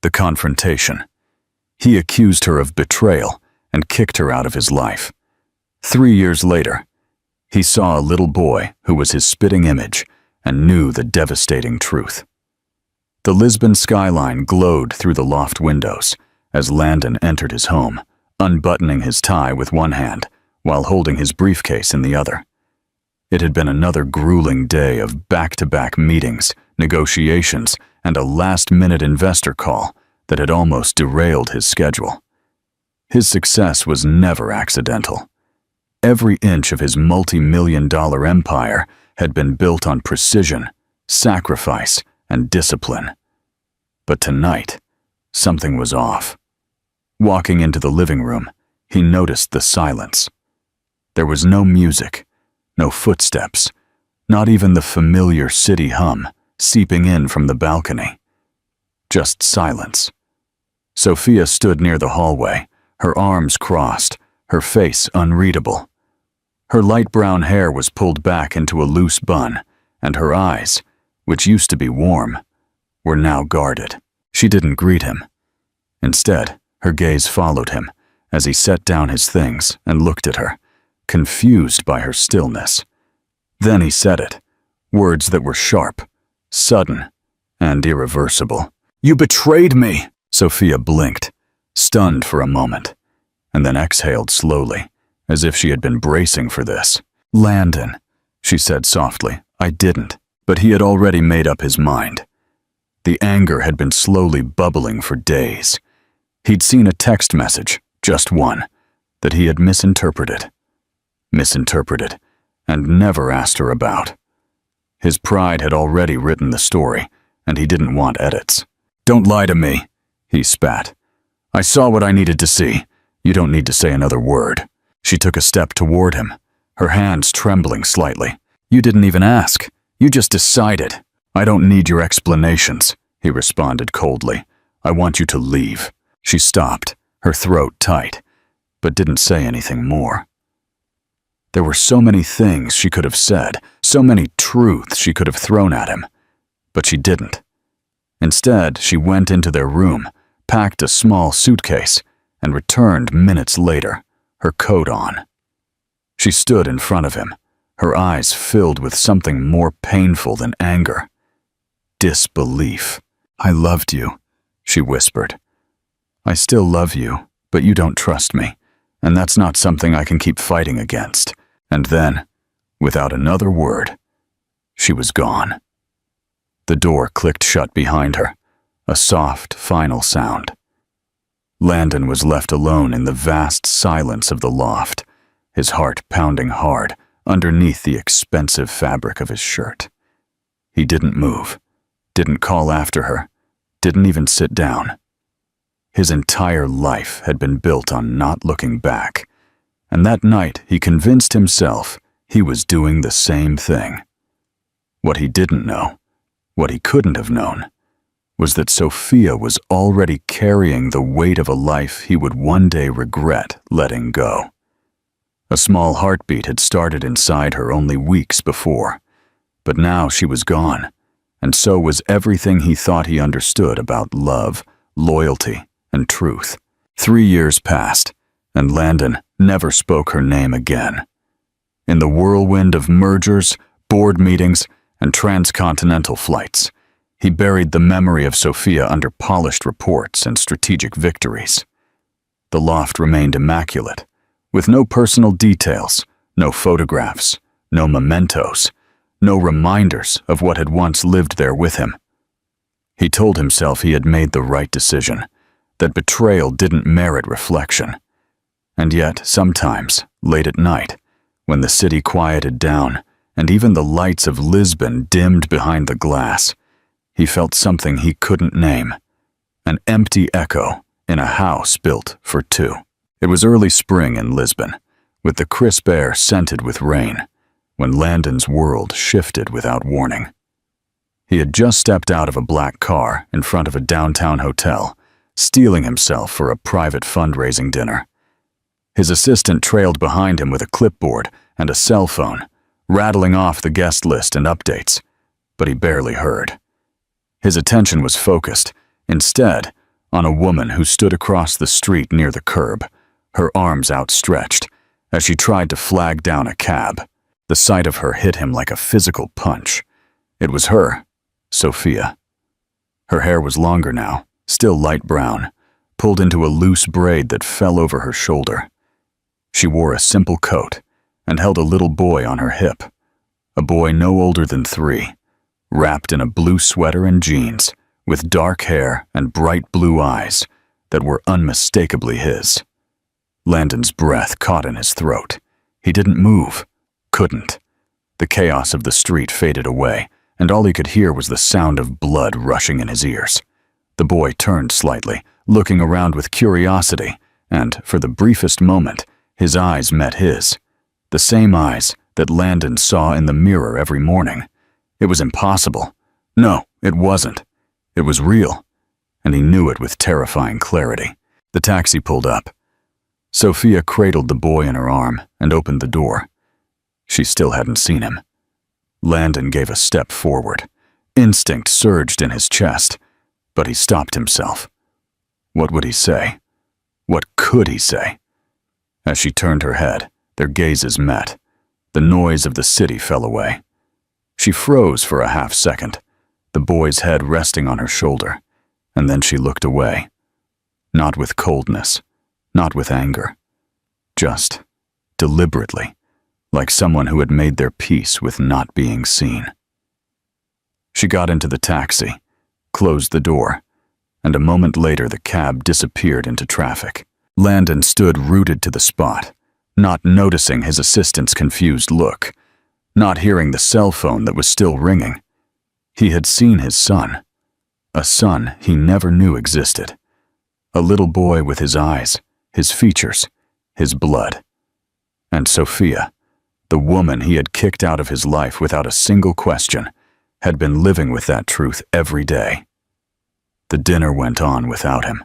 The confrontation. He accused her of betrayal and kicked her out of his life. 3 years later, he saw a little boy who was his spitting image and knew the devastating truth. The Lisbon skyline glowed through the loft windows as Landon entered his home, unbuttoning his tie with one hand while holding his briefcase in the other. It had been another grueling day of back-to-back meetings, negotiations, and a last-minute investor call that had almost derailed his schedule. His success was never accidental. Every inch of his multi-million-dollar empire had been built on precision, sacrifice, and discipline. But tonight, something was off. Walking into the living room, he noticed the silence. There was no music, no footsteps, not even the familiar city hum seeping in from the balcony. Just silence. Sophia stood near the hallway, her arms crossed, her face unreadable. Her light brown hair was pulled back into a loose bun, and her eyes, which used to be warm, were now guarded. She didn't greet him. Instead, her gaze followed him as he set down his things and looked at her, confused by her stillness. Then he said it, words that were sharp, sudden, and irreversible. "You betrayed me!" Sophia blinked, stunned for a moment, and then exhaled slowly, as if she had been bracing for this. "Landon," she said softly, "I didn't." But he had already made up his mind. The anger had been slowly bubbling for days. He'd seen a text message, just one, that he had misinterpreted, and never asked her about. His pride had already written the story, and he didn't want edits. "Don't lie to me," he spat. "I saw what I needed to see. You don't need to say another word." She took a step toward him, her hands trembling slightly. "You didn't even ask. You just decided." "I don't need your explanations," he responded coldly. "I want you to leave." She stopped, her throat tight, but didn't say anything more. There were so many things she could have said, so many truths she could have thrown at him, but she didn't. Instead, she went into their room, packed a small suitcase, and returned minutes later, her coat on. She stood in front of him, her eyes filled with something more painful than anger. Disbelief. "I loved you," she whispered. "I still love you, but you don't trust me, and that's not something I can keep fighting against." And then, without another word, she was gone. The door clicked shut behind her, a soft, final sound. Landon was left alone in the vast silence of the loft, his heart pounding hard underneath the expensive fabric of his shirt. He didn't move, didn't call after her, didn't even sit down. His entire life had been built on not looking back, and that night he convinced himself he was doing the same thing. What he didn't know, what he couldn't have known, was that Sophia was already carrying the weight of a life he would one day regret letting go. A small heartbeat had started inside her only weeks before, but now she was gone, and so was everything he thought he understood about love, loyalty, and truth. 3 years passed, and Landon never spoke her name again. In the whirlwind of mergers, board meetings, and transcontinental flights, he buried the memory of Sophia under polished reports and strategic victories. The loft remained immaculate, with no personal details, no photographs, no mementos, no reminders of what had once lived there with him. He told himself he had made the right decision, that betrayal didn't merit reflection. And yet, sometimes, late at night, when the city quieted down and even the lights of Lisbon dimmed behind the glass, he felt something he couldn't name, an empty echo in a house built for two. It was early spring in Lisbon, with the crisp air scented with rain, when Landon's world shifted without warning. He had just stepped out of a black car in front of a downtown hotel, steeling himself for a private fundraising dinner. His assistant trailed behind him with a clipboard and a cell phone, rattling off the guest list and updates, but he barely heard. His attention was focused, instead, on a woman who stood across the street near the curb, her arms outstretched, as she tried to flag down a cab. The sight of her hit him like a physical punch. It was her, Sophia. Her hair was longer now, still light brown, pulled into a loose braid that fell over her shoulder. She wore a simple coat and held a little boy on her hip, a boy no older than 3, wrapped in a blue sweater and jeans, with dark hair and bright blue eyes that were unmistakably his. Landon's breath caught in his throat. He didn't move, couldn't. The chaos of the street faded away, and all he could hear was the sound of blood rushing in his ears. The boy turned slightly, looking around with curiosity, and, for the briefest moment, his eyes met his. The same eyes that Landon saw in the mirror every morning. It was impossible. No, it wasn't. It was real, and he knew it with terrifying clarity. The taxi pulled up. Sophia cradled the boy in her arm and opened the door. She still hadn't seen him. Landon gave a step forward. Instinct surged in his chest, but he stopped himself. What would he say? What could he say? As she turned her head, their gazes met. The noise of the city fell away. She froze for a half second, the boy's head resting on her shoulder, and then she looked away. Not with coldness, not with anger. Just deliberately, like someone who had made their peace with not being seen. She got into the taxi, closed the door, and a moment later the cab disappeared into traffic. Landon stood rooted to the spot, not noticing his assistant's confused look, not hearing the cell phone that was still ringing. He had seen his son, a son he never knew existed. A little boy with his eyes, his features, his blood. And Sophia, the woman he had kicked out of his life without a single question, had been living with that truth every day. The dinner went on without him.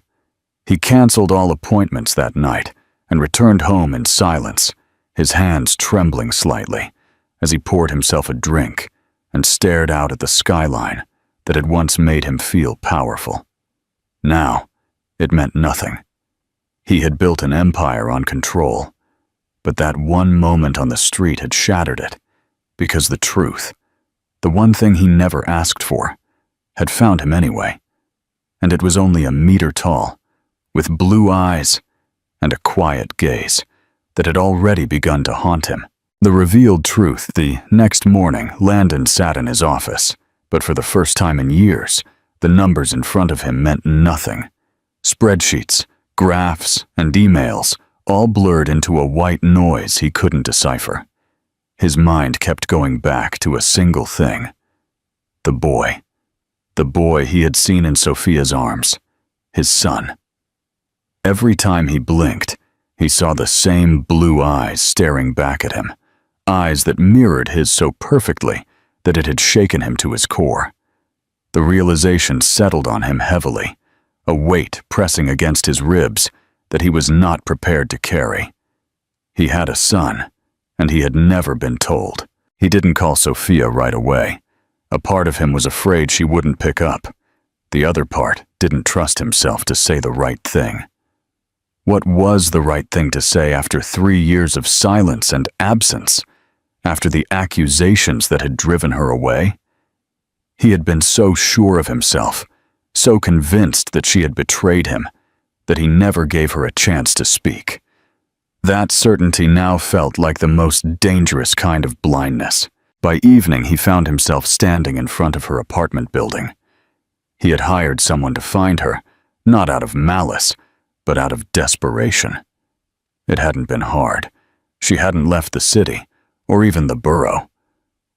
He canceled all appointments that night and returned home in silence, his hands trembling slightly as he poured himself a drink and stared out at the skyline that had once made him feel powerful. Now, it meant nothing. He had built an empire on control, but that one moment on the street had shattered it, because the truth, the one thing he never asked for, had found him anyway, and it was only a meter tall, with blue eyes and a quiet gaze that had already begun to haunt him. The revealed truth. The next morning, Landon sat in his office, but for the first time in years, the numbers in front of him meant nothing. Spreadsheets, graphs, and emails all blurred into a white noise he couldn't decipher. His mind kept going back to a single thing. The boy he had seen in Sophia's arms, his son. Every time he blinked, he saw the same blue eyes staring back at him, eyes that mirrored his so perfectly that it had shaken him to his core. The realization settled on him heavily, a weight pressing against his ribs that he was not prepared to carry. He had a son, and he had never been told. He didn't call Sophia right away. A part of him was afraid she wouldn't pick up. The other part didn't trust himself to say the right thing. What was the right thing to say after 3 years of silence and absence, after the accusations that had driven her away? He had been so sure of himself, so convinced that she had betrayed him, that he never gave her a chance to speak. That certainty now felt like the most dangerous kind of blindness. By evening, he found himself standing in front of her apartment building. He had hired someone to find her, not out of malice, but out of desperation. It hadn't been hard. She hadn't left the city, or even the borough.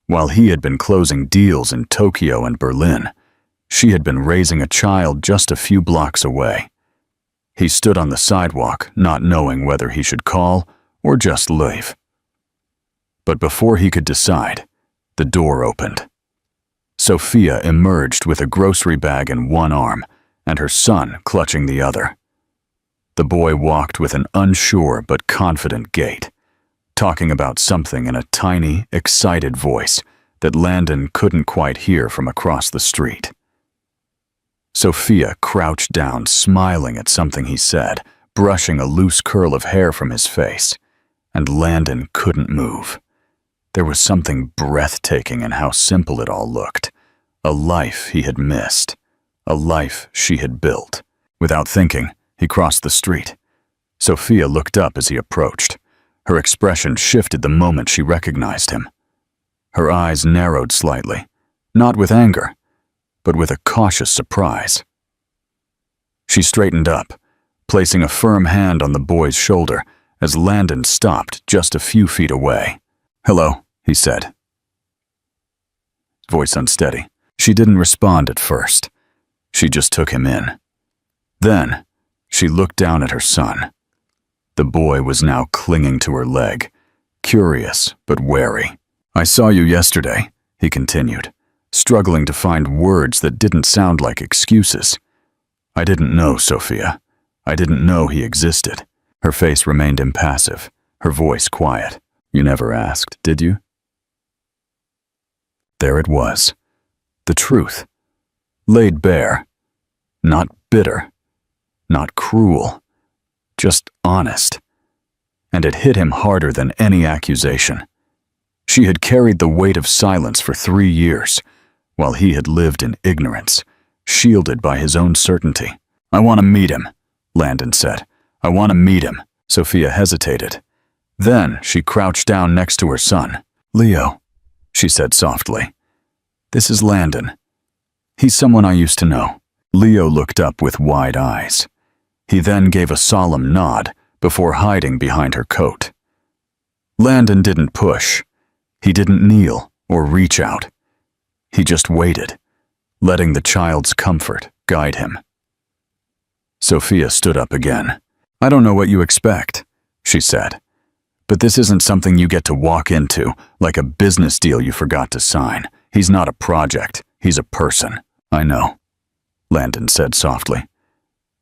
While he had been closing deals in Tokyo and Berlin, she had been raising a child just a few blocks away. He stood on the sidewalk, not knowing whether he should call or just leave. But before he could decide, the door opened. Sophia emerged with a grocery bag in one arm and her son clutching the other. The boy walked with an unsure but confident gait, talking about something in a tiny, excited voice that Landon couldn't quite hear from across the street. Sophia crouched down, smiling at something he said, brushing a loose curl of hair from his face, and Landon couldn't move. There was something breathtaking in how simple it all looked. A life he had missed. A life she had built. Without thinking, he crossed the street. Sophia looked up as he approached. Her expression shifted the moment she recognized him. Her eyes narrowed slightly, not with anger, but with a cautious surprise. She straightened up, placing a firm hand on the boy's shoulder as Landon stopped just a few feet away. "Hello," he said. Voice unsteady. She didn't respond at first. She just took him in. Then, she looked down at her son. The boy was now clinging to her leg, curious but wary. "I saw you yesterday," he continued, struggling to find words that didn't sound like excuses. "I didn't know, Sophia. I didn't know he existed." Her face remained impassive, her voice quiet. "You never asked, did you?" There it was. The truth. Laid bare. Not bitter. Not cruel. Just honest. And it hit him harder than any accusation. She had carried the weight of silence for 3 years, while he had lived in ignorance, shielded by his own certainty. "I want to meet him," Landon said. "I want to meet him." Sophia hesitated. Then she crouched down next to her son. "Leo," she said softly. "This is Landon. He's someone I used to know." Leo looked up with wide eyes. He then gave a solemn nod before hiding behind her coat. Landon didn't push. He didn't kneel or reach out. He just waited, letting the child's comfort guide him. Sophia stood up again. "I don't know what you expect," she said, "but this isn't something you get to walk into like a business deal you forgot to sign. He's not a project. He's a person." "I know," Landon said softly.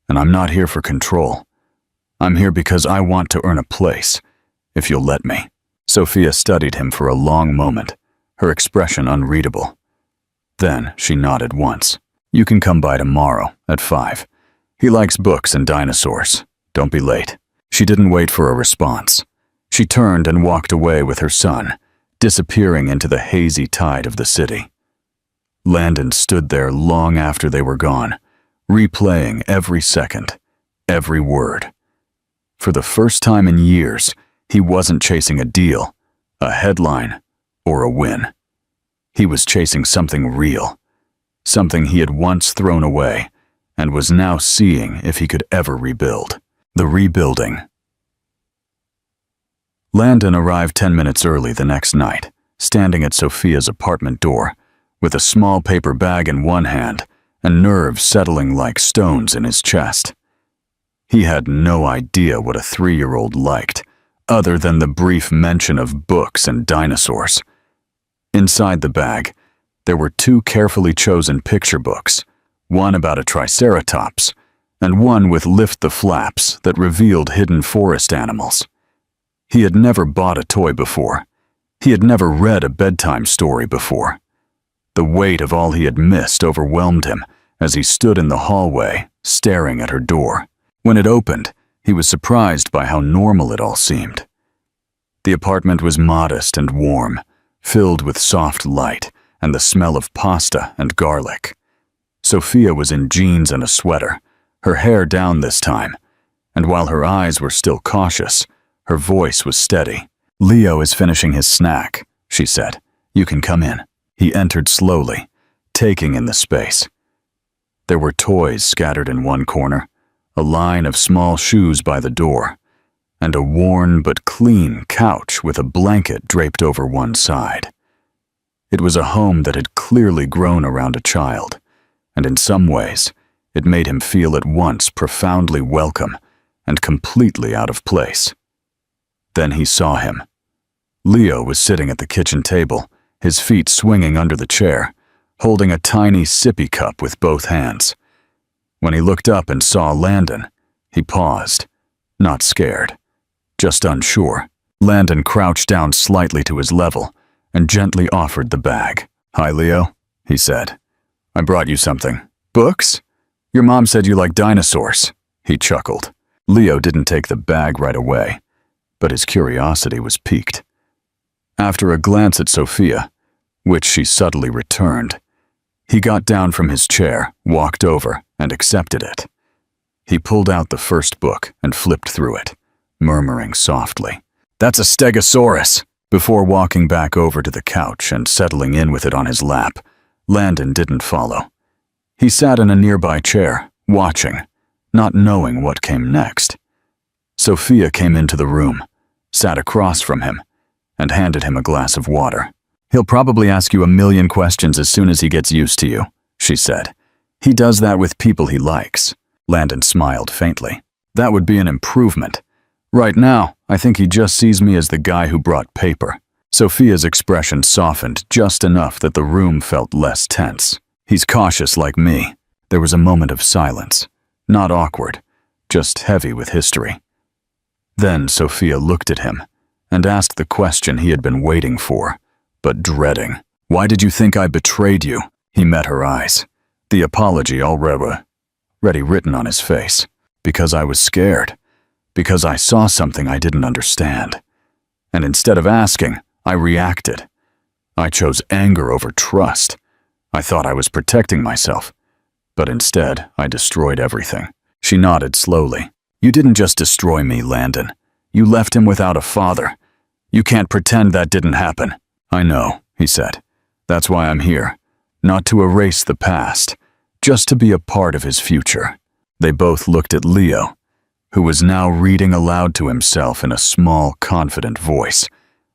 "And I'm not here for control. I'm here because I want to earn a place, if you'll let me." Sophia studied him for a long moment, her expression unreadable. Then she nodded once. "You can come by tomorrow at 5. He likes books and dinosaurs. Don't be late." She didn't wait for a response. She turned and walked away with her son, disappearing into the hazy tide of the city. Landon stood there long after they were gone, replaying every second, every word. For the first time in years, he wasn't chasing a deal, a headline, or a win. He was chasing something real, something he had once thrown away and was now seeing if he could ever rebuild. The rebuilding. Landon arrived 10 minutes early the next night, standing at Sophia's apartment door, with a small paper bag in one hand and nerves settling like stones in his chest. He had no idea what a 3-year-old liked, other than the brief mention of books and dinosaurs. Inside the bag, there were 2 carefully chosen picture books, one about a triceratops, and one with lift the flaps that revealed hidden forest animals. He had never bought a toy before. He had never read a bedtime story before. The weight of all he had missed overwhelmed him as he stood in the hallway, staring at her door. When it opened, he was surprised by how normal it all seemed. The apartment was modest and warm, filled with soft light and the smell of pasta and garlic. Sophia was in jeans and a sweater, her hair down this time, and while her eyes were still cautious, her voice was steady. "Leo is finishing his snack," she said. "You can come in." He entered slowly, taking in the space. There were toys scattered in one corner, a line of small shoes by the door, and a worn but clean couch with a blanket draped over one side. It was a home that had clearly grown around a child, and in some ways, it made him feel at once profoundly welcome and completely out of place. Then he saw him. Leo was sitting at the kitchen table, his feet swinging under the chair, holding a tiny sippy cup with both hands. When he looked up and saw Landon, he paused, not scared, just unsure. Landon crouched down slightly to his level and gently offered the bag. "Hi, Leo," he said. "I brought you something." "Books?" Your mom said you like dinosaurs, he chuckled. Leo didn't take the bag right away, but his curiosity was piqued. After a glance at Sophia, which she subtly returned, he got down from his chair, walked over, and accepted it. He pulled out the first book and flipped through it, murmuring softly, "That's a stegosaurus." Before walking back over to the couch and settling in with it on his lap, Landon didn't follow. He sat in a nearby chair, watching, not knowing what came next. Sophia came into the room, sat across from him, and handed him a glass of water. "He'll probably ask you a million questions as soon as he gets used to you," she said. "He does that with people he likes." Landon smiled faintly. "That would be an improvement. Right now, I think he just sees me as the guy who brought paper." Sophia's expression softened just enough that the room felt less tense. "He's cautious like me." There was a moment of silence, not awkward, just heavy with history. Then Sophia looked at him and asked the question he had been waiting for, but dreading. "Why did you think I betrayed you?" He met her eyes, the apology already written on his face. "Because I was scared. Because I saw something I didn't understand. And instead of asking, I reacted. I chose anger over trust. I thought I was protecting myself, but instead I destroyed everything." She nodded slowly. "You didn't just destroy me, Landon. You left him without a father. You can't pretend that didn't happen." "I know," he said. "That's why I'm here. Not to erase the past, just to be a part of his future." They both looked at Leo, who was now reading aloud to himself in a small, confident voice,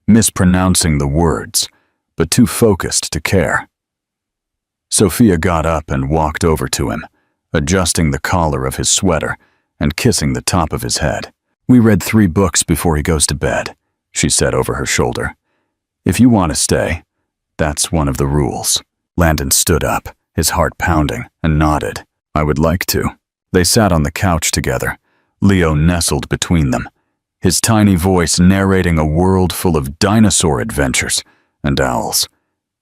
mispronouncing the words, but too focused to care. Sophia got up and walked over to him, adjusting the collar of his sweater and kissing the top of his head. "We read 3 books before he goes to bed," she said over her shoulder. "If you want to stay, that's one of the rules." Landon stood up, his heart pounding, and nodded. "I would like to." They sat on the couch together, Leo nestled between them, his tiny voice narrating a world full of dinosaur adventures and owls,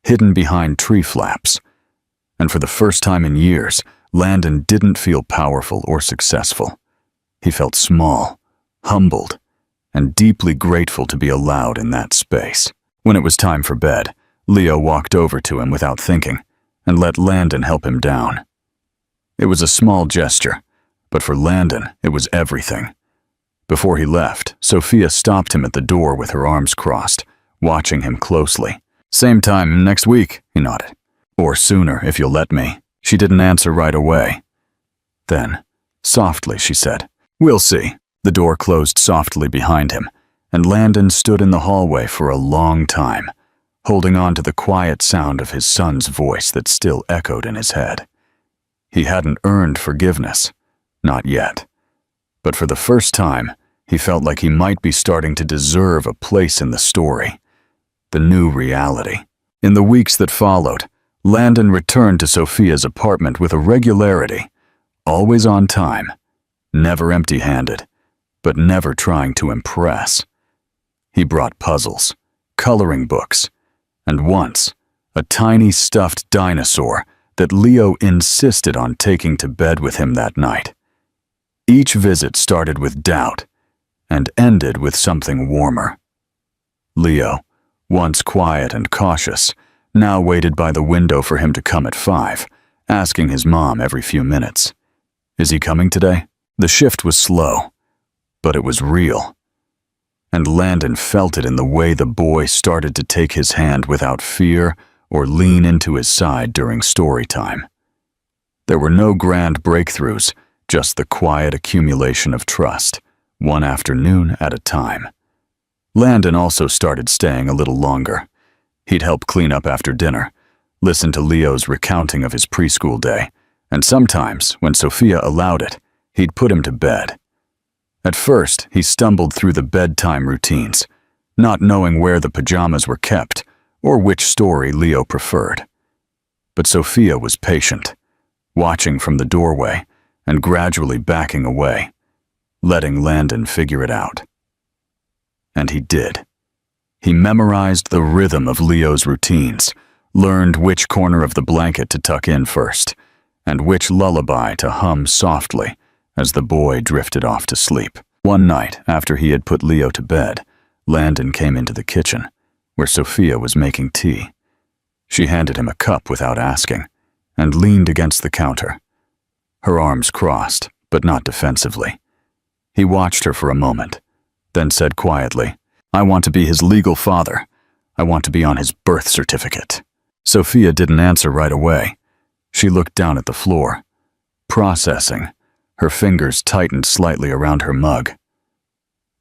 hidden behind tree flaps. And for the first time in years, Landon didn't feel powerful or successful. He felt small, humbled, and deeply grateful to be allowed in that space. When it was time for bed, Leo walked over to him without thinking and let Landon help him down. It was a small gesture, but for Landon, it was everything. Before he left, Sophia stopped him at the door with her arms crossed, watching him closely. "Same time next week," he nodded. "Or sooner, if you'll let me." She didn't answer right away. Then, softly, she said, "We'll see." The door closed softly behind him, and Landon stood in the hallway for a long time, holding on to the quiet sound of his son's voice that still echoed in his head. He hadn't earned forgiveness. Not yet. But for the first time, he felt like he might be starting to deserve a place in the story. The new reality. In the weeks that followed, Landon returned to Sophia's apartment with a regularity, always on time, never empty-handed, but never trying to impress. He brought puzzles, coloring books, and once, a tiny stuffed dinosaur that Leo insisted on taking to bed with him that night. Each visit started with doubt and ended with something warmer. Leo, once quiet and cautious, now waited by the window for him to come at 5, asking his mom every few minutes, "Is he coming today?" The shift was slow, but it was real. And Landon felt it in the way the boy started to take his hand without fear or lean into his side during story time. There were no grand breakthroughs, just the quiet accumulation of trust, one afternoon at a time. Landon also started staying a little longer. He'd help clean up after dinner, listen to Leo's recounting of his preschool day, and sometimes, when Sophia allowed it, he'd put him to bed. At first, he stumbled through the bedtime routines, not knowing where the pajamas were kept or which story Leo preferred. But Sophia was patient, watching from the doorway and gradually backing away, letting Landon figure it out. And he did. He memorized the rhythm of Leo's routines, learned which corner of the blanket to tuck in first, and which lullaby to hum softly as the boy drifted off to sleep. One night, after he had put Leo to bed, Landon came into the kitchen, where Sophia was making tea. She handed him a cup without asking, and leaned against the counter. Her arms crossed, but not defensively. He watched her for a moment, then said quietly, "I want to be his legal father. I want to be on his birth certificate." Sophia didn't answer right away. She looked down at the floor, processing. Her fingers tightened slightly around her mug.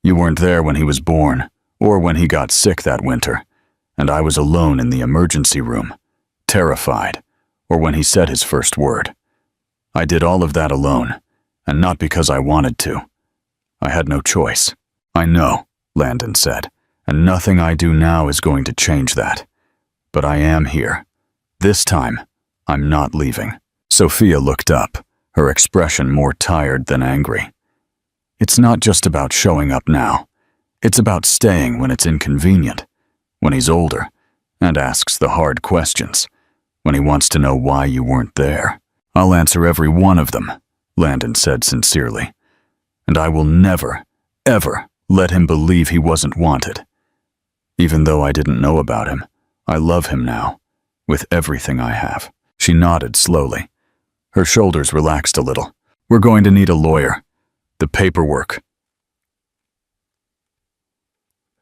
"You weren't there when he was born, or when he got sick that winter, and I was alone in the emergency room, terrified, or when he said his first word. I did all of that alone, and not because I wanted to. I had no choice." "I know," Landon said, "and nothing I do now is going to change that. But I am here. This time, I'm not leaving." Sophia looked up, her expression more tired than angry. "It's not just about showing up now. It's about staying when it's inconvenient, when he's older, and asks the hard questions, when he wants to know why you weren't there." "I'll answer every one of them," Landon said sincerely. "And I will never, ever let him believe he wasn't wanted. Even though I didn't know about him, I love him now, with everything I have." She nodded slowly. Her shoulders relaxed a little. "We're going to need a lawyer. The paperwork.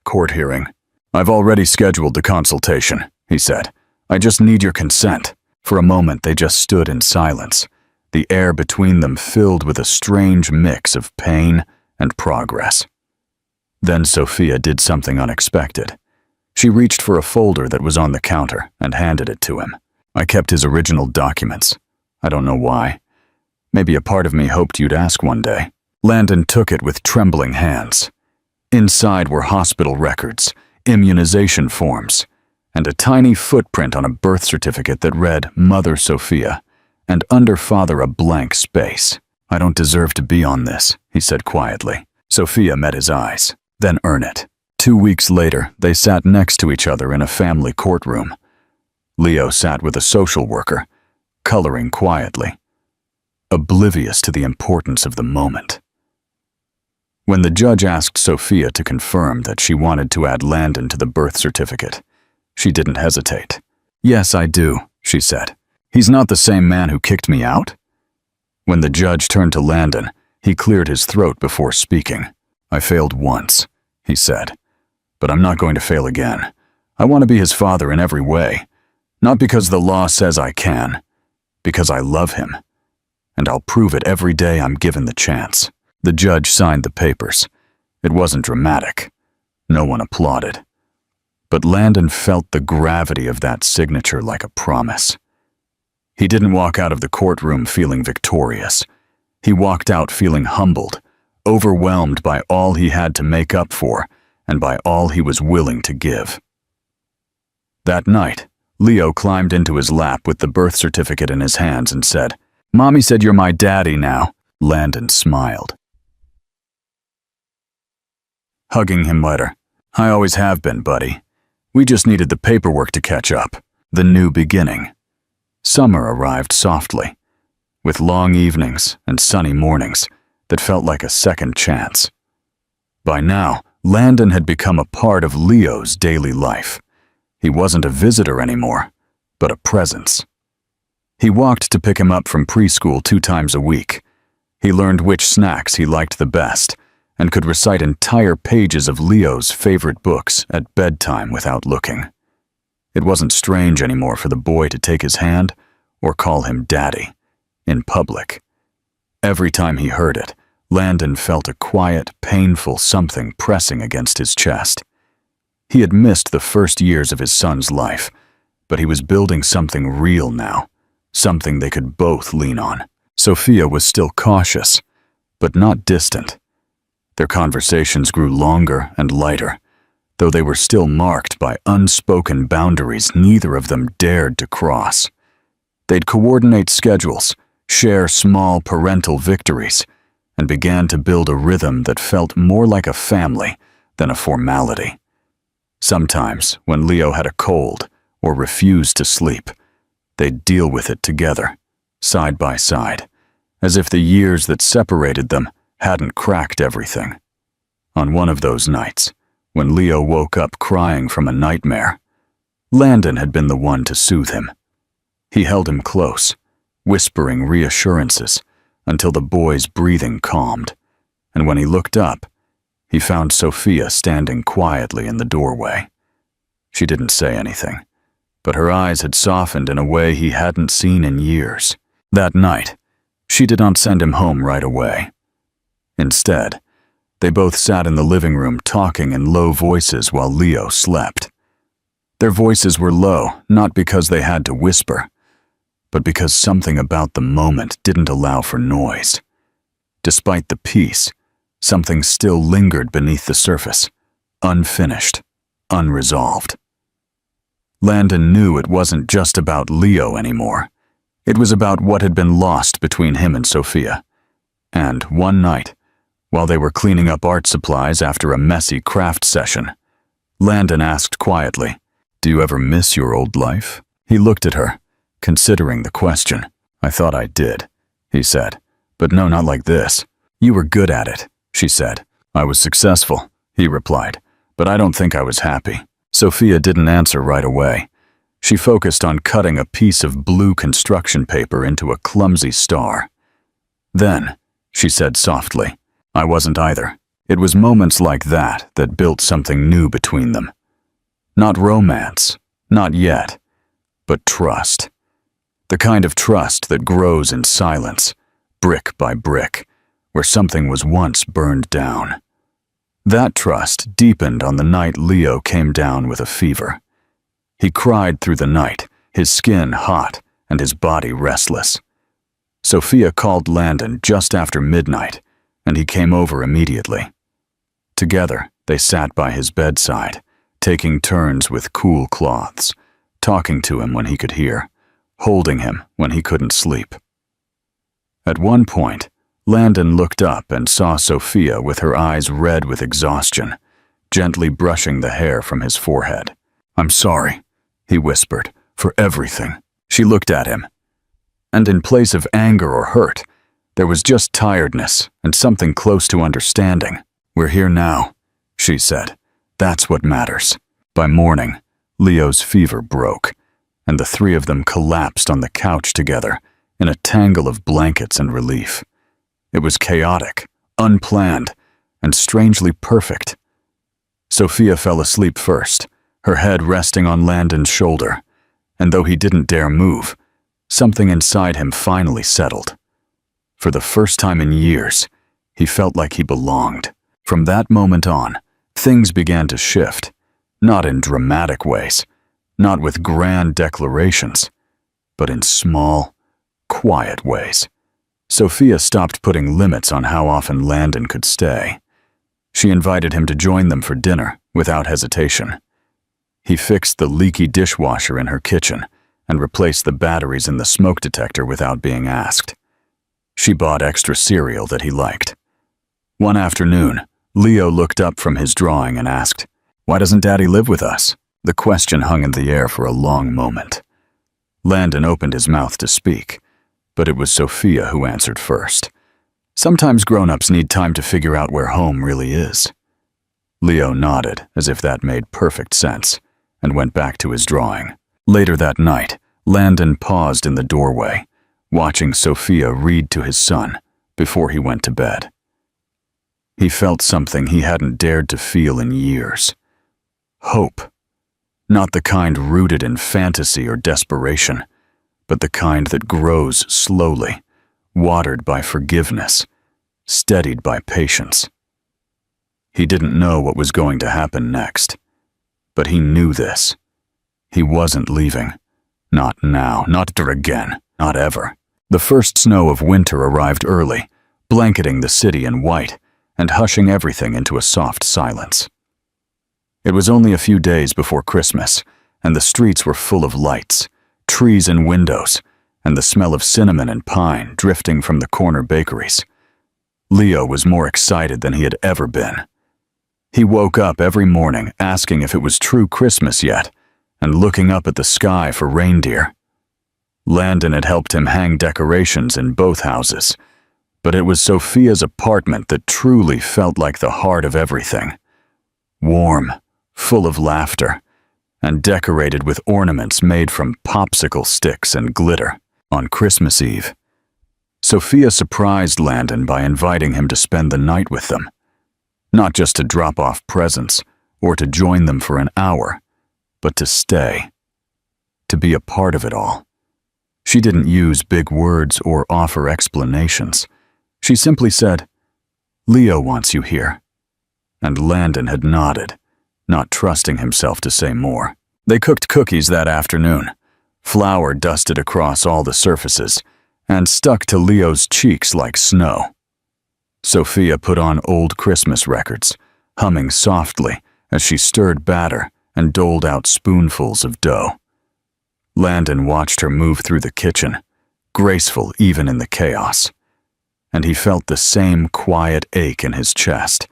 Court hearing. I've already scheduled the consultation," he said. "I just need your consent." For a moment they just stood in silence, the air between them filled with a strange mix of pain and progress. Then Sophia did something unexpected. She reached for a folder that was on the counter and handed it to him. "I kept his original documents. I don't know why. Maybe a part of me hoped you'd ask one day." Landon took it with trembling hands. Inside were hospital records, immunization forms, and a tiny footprint on a birth certificate that read Mother Sophia, and under Father a blank space. "I don't deserve to be on this," he said quietly. Sophia met his eyes. "Then earn it." 2 weeks later, they sat next to each other in a family courtroom. Leo sat with a social worker, coloring quietly, oblivious to the importance of the moment. When the judge asked Sophia to confirm that she wanted to add Landon to the birth certificate, she didn't hesitate. "Yes, I do," she said. "He's not the same man who kicked me out?" When the judge turned to Landon, he cleared his throat before speaking. "I failed once," he said, "but I'm not going to fail again. I want to be his father in every way, not because the law says I can, because I love him, and I'll prove it every day I'm given the chance." The judge signed the papers. It wasn't dramatic. No one applauded. But Landon felt the gravity of that signature like a promise. He didn't walk out of the courtroom feeling victorious. He walked out feeling humbled, overwhelmed by all he had to make up for and by all he was willing to give. That night, Leo climbed into his lap with the birth certificate in his hands and said, "Mommy said you're my daddy now." Landon smiled. Hugging him later, "I always have been, buddy. We just needed the paperwork to catch up." The new beginning. Summer arrived softly, with long evenings and sunny mornings that felt like a second chance. By now, Landon had become a part of Leo's daily life. He wasn't a visitor anymore, but a presence. He walked to pick him up from preschool 2 times a week. He learned which snacks he liked the best, and could recite entire pages of Leo's favorite books at bedtime without looking. It wasn't strange anymore for the boy to take his hand or call him daddy in public. Every time he heard it, Landon felt a quiet, painful something pressing against his chest. He had missed the first years of his son's life, but he was building something real now, something they could both lean on. Sophia was still cautious, but not distant. Their conversations grew longer and lighter, though they were still marked by unspoken boundaries neither of them dared to cross. They'd coordinate schedules, share small parental victories, and began to build a rhythm that felt more like a family than a formality. Sometimes, when Leo had a cold or refused to sleep, they'd deal with it together, side by side, as if the years that separated them hadn't cracked everything. On one of those nights, when Leo woke up crying from a nightmare, Landon had been the one to soothe him. He held him close, whispering reassurances until the boy's breathing calmed, and when he looked up, he found Sophia standing quietly in the doorway. She didn't say anything, but her eyes had softened in a way he hadn't seen in years. That night, she did not send him home right away. Instead, they both sat in the living room talking in low voices while Leo slept. Their voices were low, not because they had to whisper, but because something about the moment didn't allow for noise. Despite the peace, something still lingered beneath the surface, unfinished, unresolved. Landon knew it wasn't just about Leo anymore. It was about what had been lost between him and Sophia. And one night, while they were cleaning up art supplies after a messy craft session, Landon asked quietly, "Do you ever miss your old life?" He looked at her, considering the question. "I thought I did," he said, "but no, not like this." "You were good at it," she said. "I was successful," he replied, "but I don't think I was happy." Sophia didn't answer right away. She focused on cutting a piece of blue construction paper into a clumsy star. Then, she said softly, "I wasn't either." It was moments like that that built something new between them. Not romance, not yet, but trust. The kind of trust that grows in silence, brick by brick, where something was once burned down. That trust deepened on the night Leo came down with a fever. He cried through the night, his skin hot and his body restless. Sophia called Landon just after midnight, and he came over immediately. Together, they sat by his bedside, taking turns with cool cloths, talking to him when he could hear, holding him when he couldn't sleep. At one point, Landon looked up and saw Sophia with her eyes red with exhaustion, gently brushing the hair from his forehead. "I'm sorry," he whispered, "for everything." She looked at him, and in place of anger or hurt, there was just tiredness and something close to understanding. "We're here now," she said. "That's what matters." By morning, Leo's fever broke, and the three of them collapsed on the couch together in a tangle of blankets and relief. It was chaotic, unplanned, and strangely perfect. Sophia fell asleep first, her head resting on Landon's shoulder, and though he didn't dare move, something inside him finally settled. For the first time in years, he felt like he belonged. From that moment on, things began to shift, not in dramatic ways, not with grand declarations, but in small, quiet ways. Sophia stopped putting limits on how often Landon could stay. She invited him to join them for dinner without hesitation. He fixed the leaky dishwasher in her kitchen and replaced the batteries in the smoke detector without being asked. She bought extra cereal that he liked. One afternoon, Leo looked up from his drawing and asked, "Why doesn't Daddy live with us?" The question hung in the air for a long moment. Landon opened his mouth to speak, but it was Sophia who answered first. "Sometimes grown-ups need time to figure out where home really is." Leo nodded as if that made perfect sense and went back to his drawing. Later that night, Landon paused in the doorway, watching Sophia read to his son before he went to bed. He felt something he hadn't dared to feel in years. Hope. Not the kind rooted in fantasy or desperation, but the kind that grows slowly, watered by forgiveness, steadied by patience. He didn't know what was going to happen next, but he knew this. He wasn't leaving. Not now, not again, not ever. The first snow of winter arrived early, blanketing the city in white and hushing everything into a soft silence. It was only a few days before Christmas, and the streets were full of lights, trees in windows, and the smell of cinnamon and pine drifting from the corner bakeries. Leo was more excited than he had ever been. He woke up every morning asking if it was true Christmas yet, and looking up at the sky for reindeer. Landon had helped him hang decorations in both houses, but it was Sophia's apartment that truly felt like the heart of everything. Warm, full of laughter, and decorated with ornaments made from popsicle sticks and glitter. On Christmas Eve, Sophia surprised Landon by inviting him to spend the night with them, not just to drop off presents or to join them for an hour, but to stay, to be a part of it all. She didn't use big words or offer explanations. She simply said, "Leo wants you here." And Landon had nodded, not trusting himself to say more. They cooked cookies that afternoon, flour dusted across all the surfaces, and stuck to Leo's cheeks like snow. Sophia put on old Christmas records, humming softly as she stirred batter and doled out spoonfuls of dough. Landon watched her move through the kitchen, graceful even in the chaos, and he felt the same quiet ache in his chest,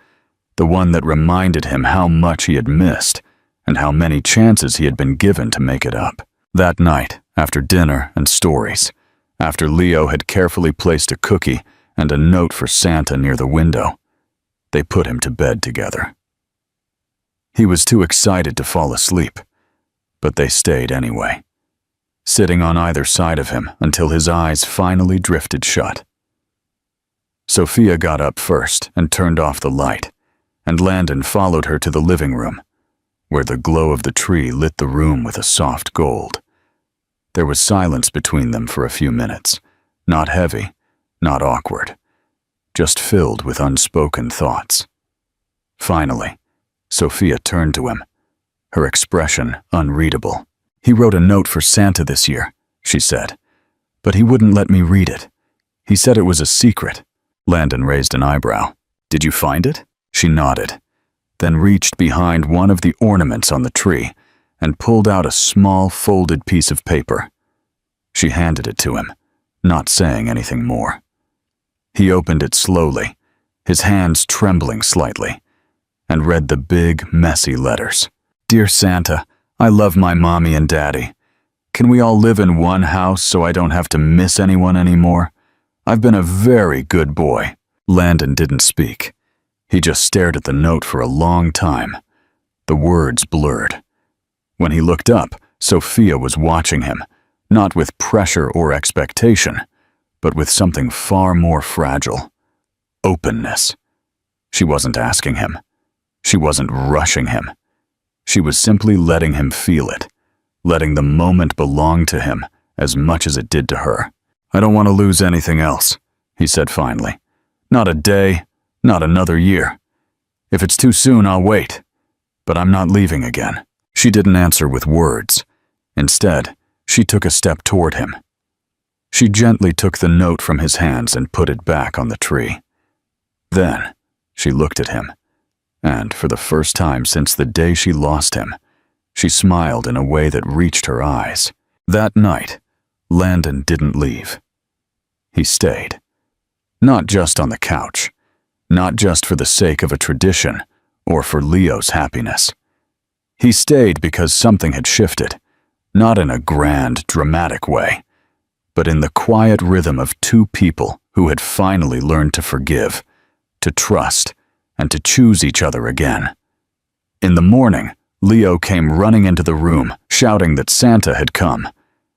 the one that reminded him how much he had missed and how many chances he had been given to make it up. That night, after dinner and stories, after Leo had carefully placed a cookie and a note for Santa near the window, they put him to bed together. He was too excited to fall asleep, but they stayed anyway, sitting on either side of him until his eyes finally drifted shut. Sophia got up first and turned off the light, and Landon followed her to the living room, where the glow of the tree lit the room with a soft gold. There was silence between them for a few minutes, not heavy, not awkward, just filled with unspoken thoughts. Finally, Sophia turned to him, her expression unreadable. "He wrote a note for Santa this year," she said, "but he wouldn't let me read it. He said it was a secret." Landon raised an eyebrow. "Did you find it?" She nodded, then reached behind one of the ornaments on the tree and pulled out a small folded piece of paper. She handed it to him, not saying anything more. He opened it slowly, his hands trembling slightly, and read the big, messy letters. "Dear Santa, I love my mommy and daddy. Can we all live in one house so I don't have to miss anyone anymore? I've been a very good boy." Landon didn't speak. He just stared at the note for a long time. The words blurred. When he looked up, Sophia was watching him, not with pressure or expectation, but with something far more fragile. Openness. She wasn't asking him. She wasn't rushing him. She was simply letting him feel it, letting the moment belong to him as much as it did to her. "I don't want to lose anything else," he said finally. "Not a day, not another year. If it's too soon, I'll wait. But I'm not leaving again." She didn't answer with words. Instead, she took a step toward him. She gently took the note from his hands and put it back on the tree. Then, she looked at him, and for the first time since the day she lost him, she smiled in a way that reached her eyes. That night, Landon didn't leave. He stayed. Not just on the couch, not just for the sake of a tradition or for Leo's happiness. He stayed because something had shifted, not in a grand, dramatic way, but in the quiet rhythm of two people who had finally learned to forgive, to trust, and to choose each other again. In the morning, Leo came running into the room, shouting that Santa had come.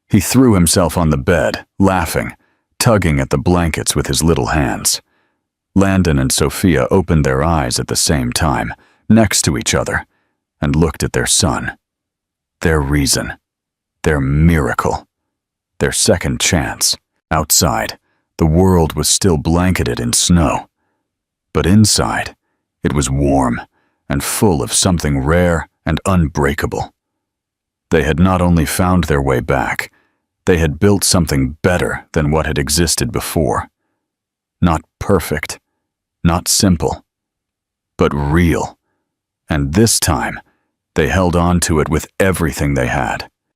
He threw himself on the bed, laughing, tugging at the blankets with his little hands. Landon and Sophia opened their eyes at the same time, next to each other, and looked at their son. Their reason, their miracle, their second chance. Outside, the world was still blanketed in snow. But inside, it was warm and full of something rare and unbreakable. They had not only found their way back, they had built something better than what had existed before. Not perfect, not simple, but real. And this time, they held on to it with everything they had.